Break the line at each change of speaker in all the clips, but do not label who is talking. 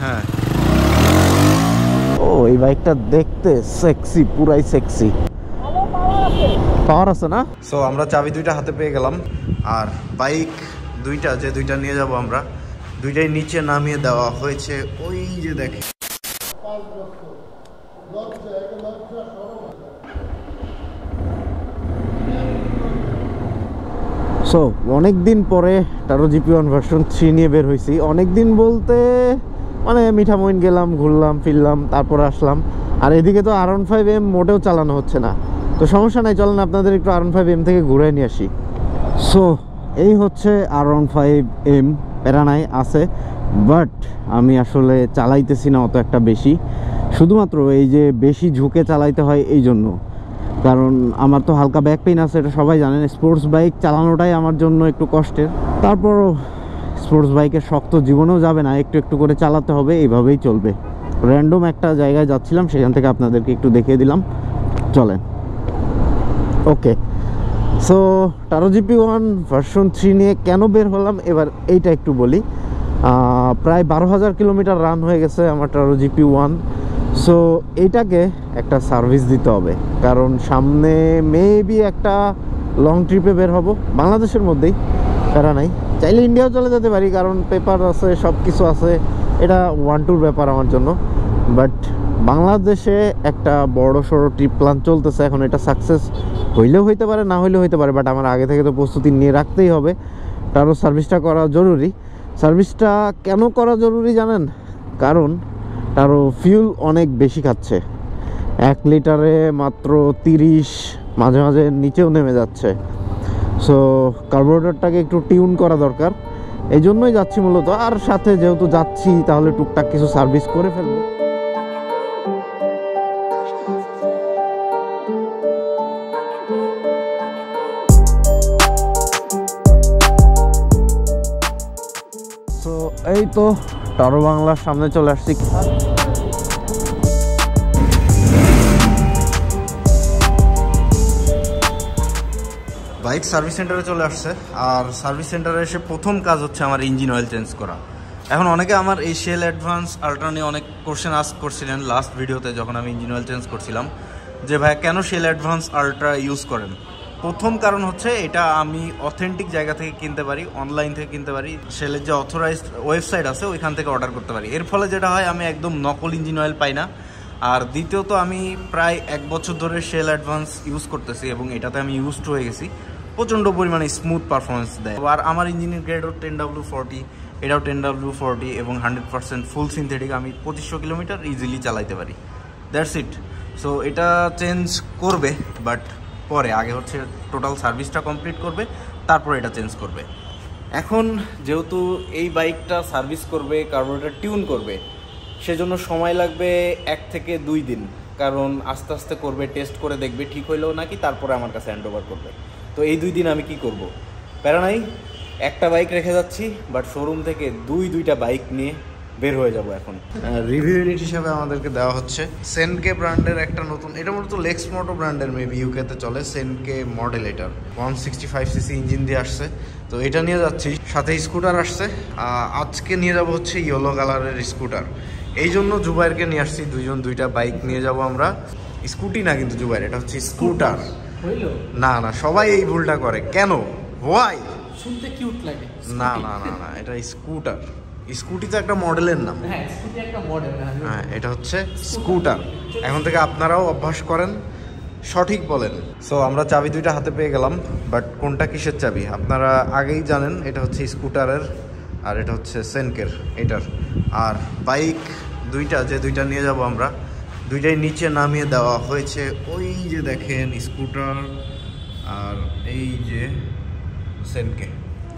হ্যাঁ ও এই বাইকটা দেখতে সেক্সি, পুরাই সেক্সি, পাওয়ার আছে না। সো আমরা চাবি দুইটা হাতে পেয়ে গেলাম, আর বাইক দুইটা যে দুইটা নিয়ে যাব আমরা দুইটাই নিচে নামিয়ে দেওয়া হয়েছে। ওই যে দেখে সো অনেকদিন পরে টারো GP1 ভার্সন 3 নিয়ে বের হয়েছি। অনেকদিন বলতে মানে মিঠামইন গেলাম, ঘুরলাম ফিরলাম, তারপর আসলাম। আর এদিকে তো R15M মোটেও চালানো হচ্ছে না, তো সমস্যা নাই, চলেন আপনাদের একটু R15M থেকে ঘুরে নিয়ে আসি। সো এই হচ্ছে R15M, প্যারা নাই আছে, বাট আমি আসলে চালাইতেছি না অত একটা বেশি, শুধুমাত্র এই যে বেশি ঝুঁকে চালাইতে হয় এই জন্য, কারণ আমার তো হালকা ব্যাক পেইন আছে, এটা সবাই জানেন। স্পোর্টস বাইক চালানোটাই আমার জন্য একটু কষ্টের, তারপরও স্পোর্টস বাইকের শক্ত জীবনেও যাবে না, একটু একটু করে চালাতে হবে, এইভাবেই চলবে। র্যান্ডম একটা জায়গায় যাচ্ছিলাম, সেখান থেকে আপনাদেরকে একটু দেখিয়ে দিলাম, চলেন। ওকে, সো টারো GP1 ভার্সন 3 নিয়ে কেন বের হলাম এবার এইটা একটু বলি। প্রায় 12,000 কিলোমিটার রান হয়ে গেছে আমার টারো GP1। সো এইটাকে একটা সার্ভিস দিতে হবে, কারণ সামনে মেবি একটা লং ট্রিপে বের হব, বাংলাদেশের মধ্যেই, প্যারা নাই, চাইলে ইন্ডিয়াও চলে যেতে পারি, কারণ পেপার আছে, সব কিছু আছে, এটা 1-2 ব্যাপার আমার জন্য। বাট বাংলাদেশে একটা বড় সড়ো ট্রিপ প্ল্যান চলতেছে এখন, এটা সাকসেস হইলেও হইতে পারে, না হইলেও হইতে পারে, বাট আমার আগে থেকে তো প্রস্তুতি নিয়ে রাখতেই হবে। টারো সার্ভিসটা করা জরুরি। সার্ভিসটা কেন করা জরুরি জানেন? কারণ টারো ফিউল অনেক বেশি খাচ্ছে, 1 লিটারে মাত্র 30, মাঝে মাঝে নিচেও নেমে যাচ্ছে। সো কার্বোরেটরটাকে একটু টিউন করা দরকার, এই জন্যই যাচ্ছি মূলত। আর সাথে যেহেতু যাচ্ছি তাহলে টুকটাক কিছু সার্ভিস করে ফেলবো। সো এই তো টারো বাংলার সামনে চলে আসছি। বাইক সার্ভিস সেন্টারে চলে আসছে, আর সার্ভিস সেন্টারে এসে প্রথম কাজ হচ্ছে আমার ইঞ্জিন অয়েল চেঞ্জ করা। এখন অনেকে আমার এই শেল অ্যাডভান্স আল্ট্রা নিয়ে অনেক কোশ্চেন আস্ক করছিলেন লাস্ট ভিডিওতে, যখন আমি ইঞ্জিন অয়েল চেঞ্জ করছিলাম, যে ভাই কেন শেল অ্যাডভান্স আল্ট্রা ইউজ করেন। প্রথম কারণ হচ্ছে এটা আমি অথেন্টিক জায়গা থেকে কিনতে পারি, অনলাইন থেকে কিনতে পারি, শেলের যে অথরাইজড ওয়েবসাইট আছে ওইখান থেকে অর্ডার করতে পারি। এর ফলে যেটা হয়, আমি একদম নকল ইঞ্জিন অয়েল পাই না। আর দ্বিতীয়ত আমি প্রায় 1 বছর ধরে শেল অ্যাডভান্স ইউজ করতেছি এবং এটাতে আমি ইউজড হয়ে গেছি, প্রচণ্ড পরিমাণে স্মুথ পারফরমেন্স দেয়। আর আমার ইঞ্জিনের গ্রেডও 10W40, এটাও 10W40 এবং 100% ফুল সিনথেটিক। আমি 2500 কিলোমিটার ইজিলি চালাইতে পারি, দ্যাটস ইট। সো এটা চেঞ্জ করবে, বাট পরে, আগে হচ্ছে টোটাল সার্ভিসটা কমপ্লিট করবে, তারপর এটা চেঞ্জ করবে। এখন যেহেতু এই বাইকটা সার্ভিস করবে, কার্বোরেটর টিউন করবে, সেজন্য সময় লাগবে 1 থেকে 2 দিন, কারণ আস্তে আস্তে করবে, টেস্ট করে দেখবে ঠিক হইলেও নাকি, তারপরে আমার কাছে হ্যান্ড ওভার করবে। তো এই 2 দিন আমি কি করব, প্যারা নাই, একটা বাইক রেখে যাচ্ছি, বাট শোরুম থেকে দুইটা বাইক নিয়ে বের হয়ে যাব। এখন রিভিউ ইউনিট হিসাবে আমাদেরকে দেওয়া হচ্ছে সেনকে ব্র্যান্ডের একটা নতুন, এটা মূলত লেক্স মোটো ব্র্যান্ডের, মেবি ইউকেতে চলে, সেনকে মডেল। এটার 165cc ইঞ্জিন দিয়ে আসছে, তো এটা নিয়ে যাচ্ছি। সাথে স্কুটার আসছে, আজকে নিয়ে যাব হচ্ছে ইয়েলো কালারের স্কুটার। এই জন্য জুবাইরকে নিয়ে আসছি, দুইটা বাইক নিয়ে যাব আমরা। স্কুটি না কিন্তু জুবাইর, এটা হচ্ছে স্কুটার। না না, সবাই এই ভুলটা করে, কেন, হোয়াই?
শুনতে কিউট লাগে।
না না না না, এটা স্কুটার। স্কুটি তো একটা মডেলের নাম।
হ্যাঁ, স্কুটি একটা মডেল।
হ্যাঁ, এটা হচ্ছে স্কুটার। এখন থেকে আপনারাও অভ্যাস করেন, সঠিক বলেন। সো আমরা চাবি দুইটা হাতে পেয়ে গেলাম, বাট কোনটা কিসের চাবি আপনারা আগেই জানেন। এটা হচ্ছে স্কুটারের, আর এটা হচ্ছে সেনকের এটার। আর বাইক দুইটা যে দুইটা নিয়ে যাব আমরা দুইটাই নিচে নামিয়ে দেওয়া হয়েছে। ওই যে দেখেন স্কুটার, আর এই যে সেনকে।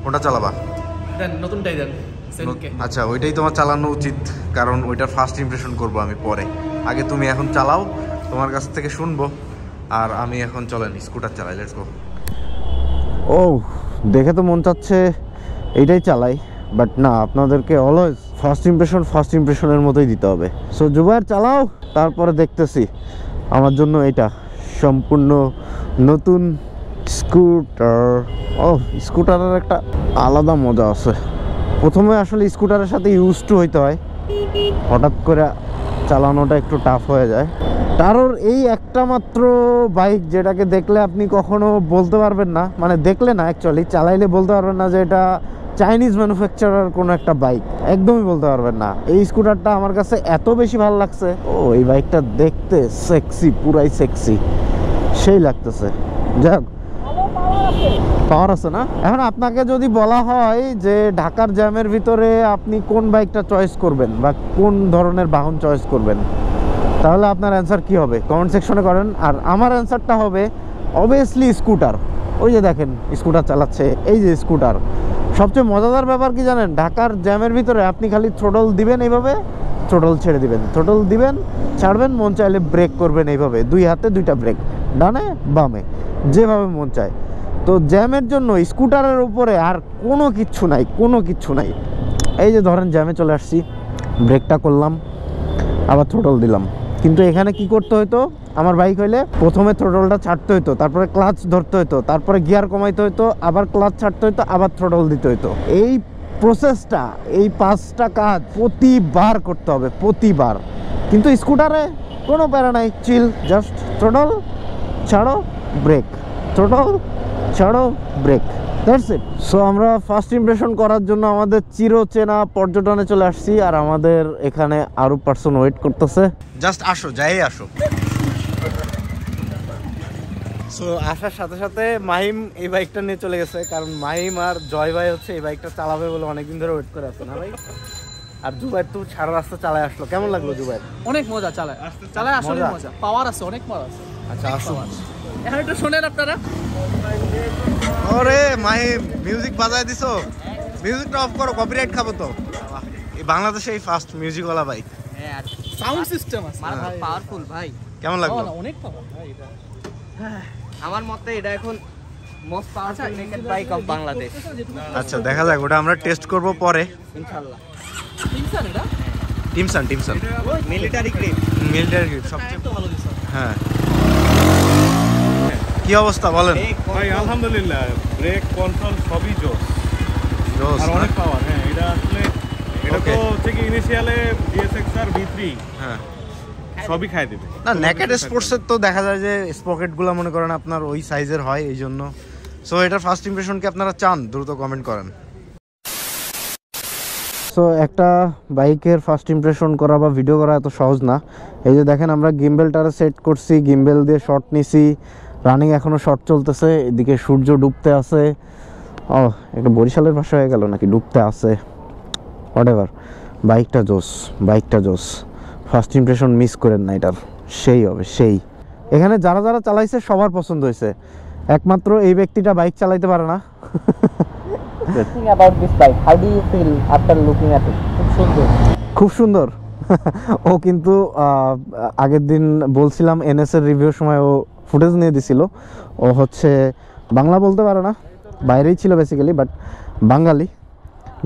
ওটা চালাবা?
দেন, নতুনটাই দেন।
আচ্ছা, ওইটাই তোমার চালানো উচিত, কারণ ওইটার ফার্স্ট ইমপ্রেশন করবো আমি পরে। আগে তুমি এখন চালাও, তোমার কাছ থেকে শুনবো। আর আমি এখন চলেন স্কুটার চালাই, লেটস গো। ও দেখে তো মন চাচ্ছে এইটাই চালাই, বাট না, আপনাদেরকে অলওয়েজ ফার্স্ট ইমপ্রেশনের মতোই দিতে হবে। সো জুবাইর চালাও, তারপরে দেখতেছি। আমার জন্য এটা সম্পূর্ণ নতুন স্কুটার। ও, স্কুটারের একটা আলাদা মজা আছে। প্রথমে আসলে স্কুটারের সাথে ইউজ টু হইতে হয়, হঠাৎ করে চালানোটা একটু টাফ হয়ে যায়। টারোর এই একটা মাত্র বাইক যেটাকে দেখলে আপনি কখনো বলতে পারবেন না, মানে দেখলে না অ্যাকচুয়ালি চালাইলে বলতে পারবেন না যে এটা চাইনিজ ম্যানুফ্যাকচারার কোনো একটা বাইক, একদমই বলতে পারবেন না। এই স্কুটারটা আমার কাছে এত বেশি ভালো লাগছে। ও এই বাইকটা দেখতে সেক্সি, পুরাই সেক্সি, সেই লাগতেছে। যাক, পাওয়ার আছে না। এখন আপনাকে যদি বলা হয় যে ঢাকার জ্যামের ভিতরে আপনি কোন বাইকটা চয়েস করবেন বা কোন ধরনের বাহন চয়েস করবেন, তাহলে আপনার অ্যান্সার কি হবে কমেন্ট সেকশনে করেন। আর আমার অ্যান্সারটা হবে অবভিয়াসলি স্কুটার। ওই যে দেখেন স্কুটার চালাচ্ছে, এই যে স্কুটার। সবচেয়ে মজাদার ব্যাপার কি জানেন, ঢাকার জ্যামের ভিতরে আপনি খালি থ্রোটল দিবেন, এইভাবে থ্রোটল ছেড়ে দিবেন, থ্রোটল দিবেন ছাড়বেন, মন চাইলে ব্রেক করবেন এইভাবে, দুই হাতে দুইটা ব্রেক, ডানে বামে, যেভাবে মন চায়। তো জ্যামের জন্য স্কুটারের উপরে আর কোনো কিচ্ছু নাই, কোনো কিচ্ছু নাই। এই যে ধরেন জ্যামে চলে আসছি, ব্রেকটা করলাম, আবার থ্রোটল দিলাম। কিন্তু এখানে কি করতে হতো, আমার বাইক হইলে প্রথমে থ্রোটলটা ছাড়তে হতো, তারপরে ক্লাচ ধরতে হতো, তারপরে গিয়ার কমাইতে হতো, আবার ক্লাচ ছাড়তে হতো, আবার থ্রোটল দিতে হতো। এই প্রসেসটা, এই 5টা কাজ প্রতিবার করতে হবে, প্রতিবার। কিন্তু স্কুটারে কোনো প্যারা নাই, চিল, জাস্ট থ্রোটল ছাড়ো, ব্রেক, থ্রোটল ছাড়ো, ব্রেক, দ্যাটস ইট। সো আমরা ফার্স্ট ইমপ্রেশন করার জন্য আমাদের চিরচেনা পর্যটনে চলে আসছি, আর আমাদের এখানে আরো পার্সন ওয়েট করতেছে। জাস্ট আসো, যাই আসো। সো আসার সাথে সাথে মাহিম এই বাইকটা নিয়ে চলে গেছে, কারণ মাহিম আর জয় ভাই হচ্ছে এই বাইকটা চালাবে বলে অনেকদিন ধরে ওয়েট করে আছে না ভাই। আর জুবাইর তো সারা রাস্তা চালায় আসলো, কেমন লাগলো জুবাইর?
অনেক মজা, চালায় আসলে মজা, পাওয়ার আছে, অনেক পাওয়ার আছে।
আচ্ছা আসো,
এখন একটু শোনেন আপনারা।
ওরে মাহিম মিউজিক বাজায় দিছো, মিউজিকটা অফ করো, কপিরাইট খাবো তো। এই বাংলাদেশে এই ফার্স্ট মিউজিকওয়ালা বাইক,
হ্যাঁ সাউন্ড সিস্টেম আছে,
পাওয়ারফুল ভাই।
কেমন লাগলো?
অনেক পাওয়ার ভাই এটা।
আমার মতে এটা এখন most powerful naked bike of Bangladesh.
আচ্ছা দেখা যাক, ওটা আমরা টেস্ট করব পরে
ইনশাআল্লাহ।
টিমসান এটা,
টিমসান
মিলিটারি গ্রিপ,
মিলিটারি গ্রিপ সবচেয়ে
একটু ভালো দিছে।
হ্যাঁ। কি অবস্থা বলেন?
ভাই আলহামদুলিল্লাহ, ব্রেক কন্ট্রোল সবই জোস,
জোস
আর অনেক পাওয়ার। হ্যাঁ এটা আসলে এটা তো
Okay.
হচ্ছে কি ইনিশিয়ালে ডিএসএক্সআর V3
হ্যাঁ
সবই খাই দেবে
না, নেকেড স্পোর্টসের তো দেখা যায় যে স্পকেটগুলো মনে করেন আপনার ওই সাইজের হয়, এই জন্য। সো এটার ফার্স্ট ইমপ্রেশন কি আপনারা চান, দ্রুত কমেন্ট করেন। সো একটা বাইকের ফার্স্ট ইমপ্রেশন করা বা ভিডিও করা এত সহজ না। এই যে দেখেন আমরা গিম্বেলটারে সেট করছি, গিম্বেল দিয়ে শট নিছি, রানিং এখনো শট চলতেছে, এদিকে সূর্য ডুবতে আছে। ও একটা বরিশালের ভাষা হয়ে গেল নাকি, ডুবতে আছে, হোয়াটএভার। বাইকটা জোস, বাইকটা জোস, ফার্স্ট ইমপ্রেশন মিস করেন না, এটার সেই হবে সেই। এখানে যারা যারা চালাইছে সবার পছন্দ হয়েছে, একমাত্র এই ব্যক্তিটা বাইক চালাইতে পারে না।
Think about this bike. How do you feel after looking at it? খুব সুন্দর।
খুব সুন্দর। ও কিন্তু আগের দিন বলছিলাম এনএস এর রিভিউর সময় ও ফুটেজ নিয়ে দিছিল। ও হচ্ছে বাংলা বলতে পারে না, বাইরেই ছিল বেসিক্যালি, বাট বাঙালি,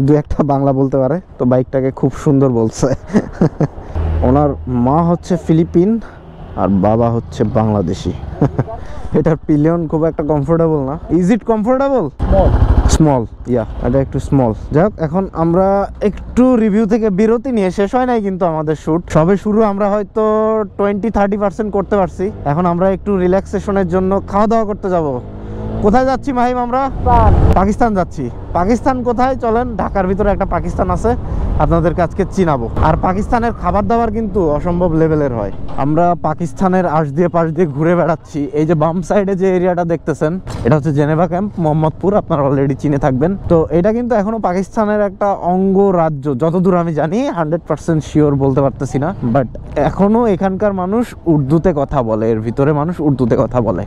দু একটা বাংলা বলতে পারে, তো বাইকটাকে খুব সুন্দর বলছে। ওনার মা হচ্ছে ফিলিপিন আর বাবা হচ্ছে বাংলাদেশি। এটার পিলিয়ন খুব একটা কমফোর্টেবল না। Is it comfortable? স্মল, ইয়া এটা একটু স্মল। যাই হোক, এখন আমরা একটু রিভিউ থেকে বিরতি নিয়ে, শেষ হয় নাই কিন্তু আমাদের শ্যুট, সবে শুরু। আমরা হয়তো 20-30% করতে পারছি। এখন আমরা একটু রিল্যাক্সেশনের জন্য খাওয়া দাওয়া করতে যাব। কোথায় যাচ্ছি মাহিম? আমরা পাকিস্তান যাচ্ছি। পাকিস্তান কোথায় চলেন, ঢাকার ভিতরে একটা পাকিস্তান আছে, আপনাদেরকে আজকে চিনাবো। আর পাকিস্তানের খাবার দাবার কিন্তু অসম্ভব লেভেলের হয়। আমরা পাকিস্তানের আশ দিয়ে পাশ দিয়ে ঘুরে বেড়াচ্ছি। এই যে বাম সাইডে যে এরিয়াটা দেখতেছেন, এটা হচ্ছে জেনেভা ক্যাম্প, মোহাম্মদপুর, আপনারা অলরেডি চিনে থাকবেন। তো এটা কিন্তু এখনো পাকিস্তানের একটা অঙ্গ রাজ্য, যতদূর আমি জানি, 100% শিওর বলতে পারতেছি না, বাট এখনো এখানকার মানুষ উর্দুতে কথা বলে, এর ভিতরে মানুষ উর্দুতে কথা বলে।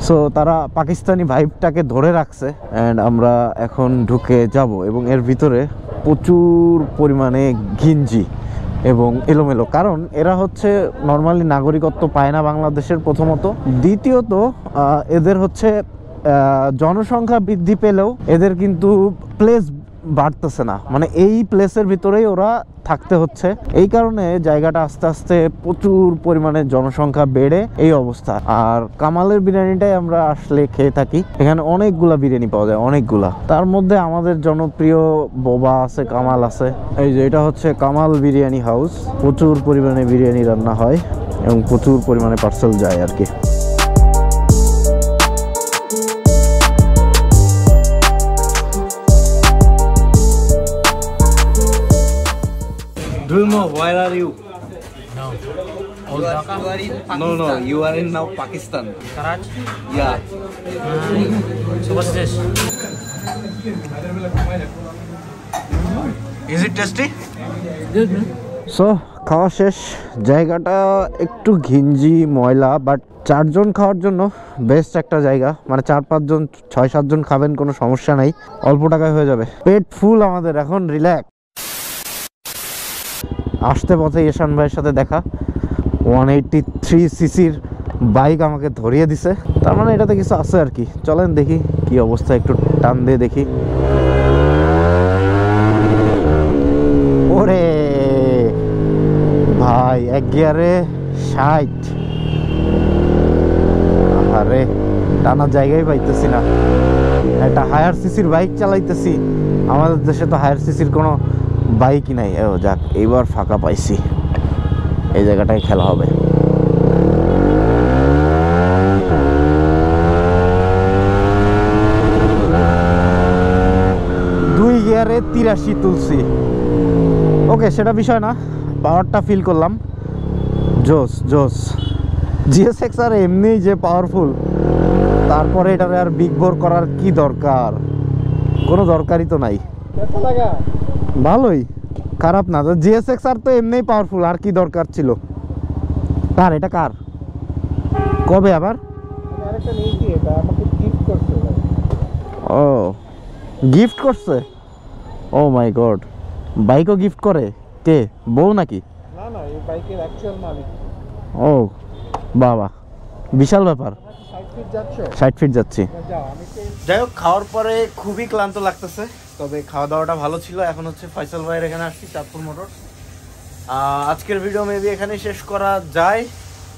সো তারা পাকিস্তানি ভাইবটাকে ধরে রাখছে, অ্যান্ড আমরা এখন ঢুকে যাব। এবং এর ভিতরে প্রচুর পরিমাণে ঘিঞ্জি এবং এলোমেলো, কারণ এরা হচ্ছে নর্মালি নাগরিকত্ব পায় না বাংলাদেশের, প্রথমত। দ্বিতীয়ত এদের হচ্ছে জনসংখ্যা বৃদ্ধি পেলেও এদের কিন্তু প্লেস বাড়তেছে না, মানে এই প্লেসের ভিতরেই ওরা থাকতে হচ্ছে। এই কারণে জায়গাটা আস্তে আস্তে প্রচুর পরিমাণে জনসংখ্যা বেড়ে এই অবস্থা। আর কামালের বিরিয়ানিটাই আমরা আসলে খেয়ে থাকি। এখানে অনেকগুলা বিরিয়ানি পাওয়া যায়, অনেকগুলা। তার মধ্যে আমাদের জনপ্রিয় বোবা আছে, কামাল আছে। এই যে এটা হচ্ছে কামাল বিরিয়ানি হাউস। প্রচুর পরিমাণে বিরিয়ানি রান্না হয় এবং প্রচুর পরিমাণে পার্সেল যায় আর কি।
Do you know where are you?
No.
You are in no, you are in now Pakistan.
Karachi?
Yeah.
So what's this?
Is it tasty?
Good, man.
So খাওয়া শেষ। জায়গাটা একটু ঘিঞ্জি ময়লা, বাট 4 জন খাওয়ার জন্য বেস্ট একটা জায়গা। মানে 4-5 জন 6-7 জন খাবেন, কোনো সমস্যা নাই, অল্প টাকায় হয়ে যাবে। পেট ফুল আমাদের, এখন রিল্যাক্স। আসতে পথে ঈশান ভাইয়ের সাথে দেখা। 183 সিসির বাইক আমাকে ধরিয়ে দিছে, তার মানে এটাতে কিছু আছে আর কি। চলেন দেখি কি অবস্থা, একটু টান দিয়ে দেখি। ওরে ভাই, 1 গিয়ারে 60। আরে টানার জায়গায় পাইতেছি না। একটা হায়ার সিসির বাইক চালাইতেছি, আমাদের দেশে তো হায়ার সিসির কোনো বাইকই নাই। ও যাক, এইবার ফাঁকা পাইছি, এই জায়গাটায় খেলা হবে। দুই গিয়ারে 83 তুলছি। ওকে, সেটা বিষয় না, পাওয়ারটা ফিল করলাম। জোস জোস। GSX আর এমনিই যে পাওয়ারফুল, তারপরে এটারে আর বিগ বোর করার কি দরকার? কোনো দরকারই তো নাই। ভালোই, খারাপ না। তো GSX আর তো এমনিই পাওয়ারফুল, আর কি দরকার ছিল? কার এটা? কার? কবে আবার? ও গিফট করছে? ও মাই গড, বাইকও গিফট করে? কে, বউ নাকি?
না না, এই বাইকের অ্যাকচুয়াল মালিক।
ও বাবা, বিশাল ব্যাপার। 60 ফিট যাচ্ছি। যাই হোক, খাওয়ার পরে খুবই ক্লান্ত লাগতেছে, তবে খাওয়া দাওয়াটা ভালো ছিল। এখন হচ্ছে ফয়সাল ভাইয়ের এখানে আসছি, চাঁদপুর মোটর। আজকের ভিডিও মেবি এখানে শেষ করা যায়।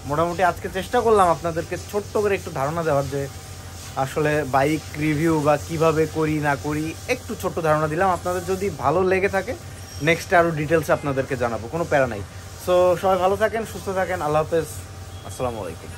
মোটামুটি আজকে চেষ্টা করলাম আপনাদেরকে ছোট্ট করে একটু ধারণা দেওয়ার, যে আসলে বাইক রিভিউ বা কিভাবে করি না করি একটু ছোট্ট ধারণা দিলাম। আপনাদের যদি ভালো লেগে থাকে নেক্সটে আরও ডিটেলস আপনাদেরকে জানাবো, কোনো প্যারা নাই। সো সবাই ভালো থাকেন, সুস্থ থাকেন, আল্লাহ হাফেজ, আসসালামু আলাইকুম।